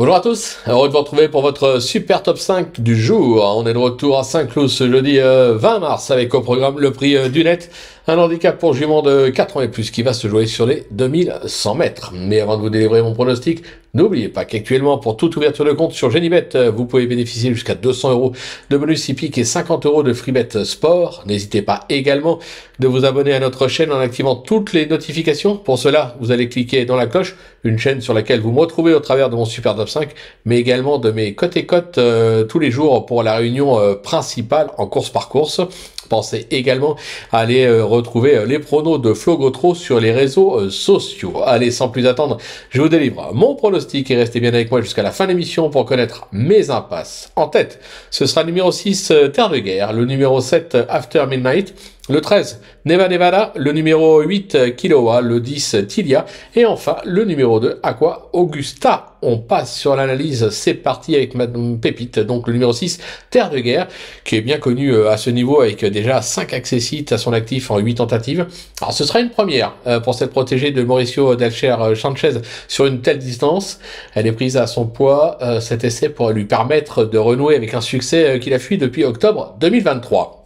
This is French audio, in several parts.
Bonjour à tous, heureux de vous retrouver pour votre super top 5 du jour. On est de retour à Saint-Cloud ce jeudi 20 mars avec au programme le prix du net, un handicap pour jument de 4 ans et plus qui va se jouer sur les 2100 mètres. Mais avant de vous délivrer mon pronostic, n'oubliez pas qu'actuellement pour toute ouverture de compte sur Genibet, vous pouvez bénéficier jusqu'à 200 € de bonus hippique et 50 € de freebet sport. N'hésitez pas également de vous abonner à notre chaîne en activant toutes les notifications. Pour cela, vous allez cliquer dans la cloche, une chaîne sur laquelle vous me retrouvez au travers de mon super top 5, mais également de mes cotes et cotes tous les jours pour la réunion principale en course par course. Pensez également à aller retrouver les pronos de Flo Gautreau sur les réseaux sociaux. Allez, sans plus attendre, je vous délivre mon pronostic et restez bien avec moi jusqu'à la fin de l'émission pour connaître mes impasses. En tête, ce sera le numéro 6, Terre de Guerre, le numéro 7, After Midnight, le 13, Nevada, le numéro 8, Kiloa, le 10, Tilia, et enfin le numéro 2, Aqua Augusta. On passe sur l'analyse, c'est parti avec Madame Pépite, donc le numéro 6, Terre de Guerre, qui est bien connu à ce niveau avec déjà 5 accessites à son actif en 8 tentatives. Alors ce sera une première pour cette protégée de Mauricio Delcher Sanchez sur une telle distance. Elle est prise à son poids, cet essai pourrait lui permettre de renouer avec un succès qu'il a fui depuis octobre 2023.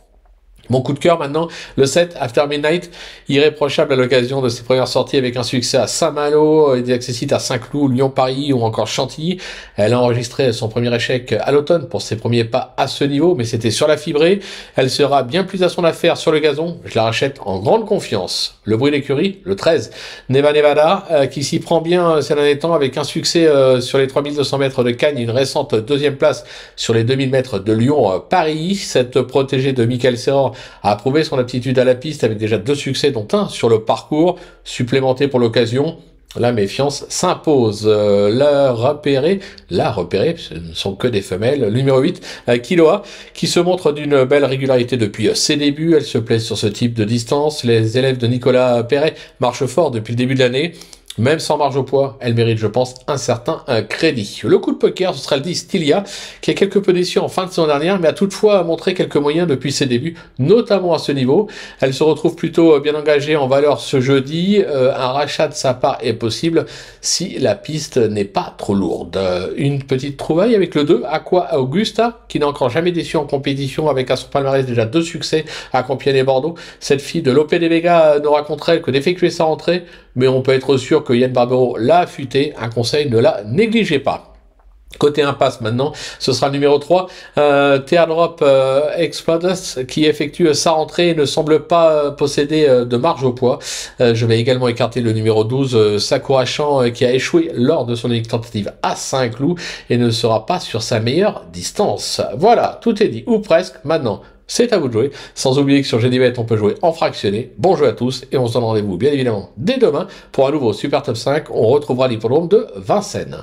Mon coup de cœur maintenant, le 7, After Midnight, irréprochable à l'occasion de ses premières sorties avec un succès à Saint-Malo, des accessites à Saint-Cloud, Lyon-Paris ou encore Chantilly. Elle a enregistré son premier échec à l'automne pour ses premiers pas à ce niveau, mais c'était sur la fibrée. Elle sera bien plus à son affaire sur le gazon. Je la rachète en grande confiance. Le bruit d'écurie, le 13, Nevada, qui s'y prend bien ces derniers temps avec un succès sur les 3200 mètres de Cagnes, une récente deuxième place sur les 2000 mètres de Lyon-Paris. Cette protégée de Michael Serror a prouvé son aptitude à la piste avec déjà 2 succès dont un sur le parcours, supplémenté pour l'occasion. La méfiance s'impose. La repérer, ce ne sont que des femelles. Le numéro 8, Kiloa, qui se montre d'une belle régularité depuis ses débuts. Elle se plaît sur ce type de distance. Les élèves de Nicolas Perret marchent fort depuis le début de l'année. Même sans marge au poids, elle mérite, je pense, un certain crédit. Le coup de poker, ce sera le 10 Tilia, qui a quelque peu déçu en fin de saison dernière, mais a toutefois montré quelques moyens depuis ses débuts, notamment à ce niveau. Elle se retrouve plutôt bien engagée en valeur ce jeudi. Un rachat de sa part est possible si la piste n'est pas trop lourde. Une petite trouvaille avec le 2, Aqua Augusta, qui n'a encore jamais déçu en compétition, avec à son palmarès déjà 2 succès à Compiègne et Bordeaux. Cette fille de Lope de Vega n'aura contre elle que d'effectuer sa rentrée, mais on peut être sûr que Yann Barbero l'a affûté. Un conseil, ne la négligez pas. Côté impasse maintenant, ce sera le numéro 3, Teardrop Explodes, qui effectue sa rentrée et ne semble pas posséder de marge au poids. Je vais également écarter le numéro 12, Sakurachan, qui a échoué lors de son unique tentative à Saint-Cloud et ne sera pas sur sa meilleure distance. Voilà, tout est dit, ou presque. Maintenant, c'est à vous de jouer. Sans oublier que sur Genibet, on peut jouer en fractionné. Bon jeu à tous et on se donne rendez-vous bien évidemment dès demain pour un nouveau Super Top 5. On retrouvera l'hippodrome de Vincennes.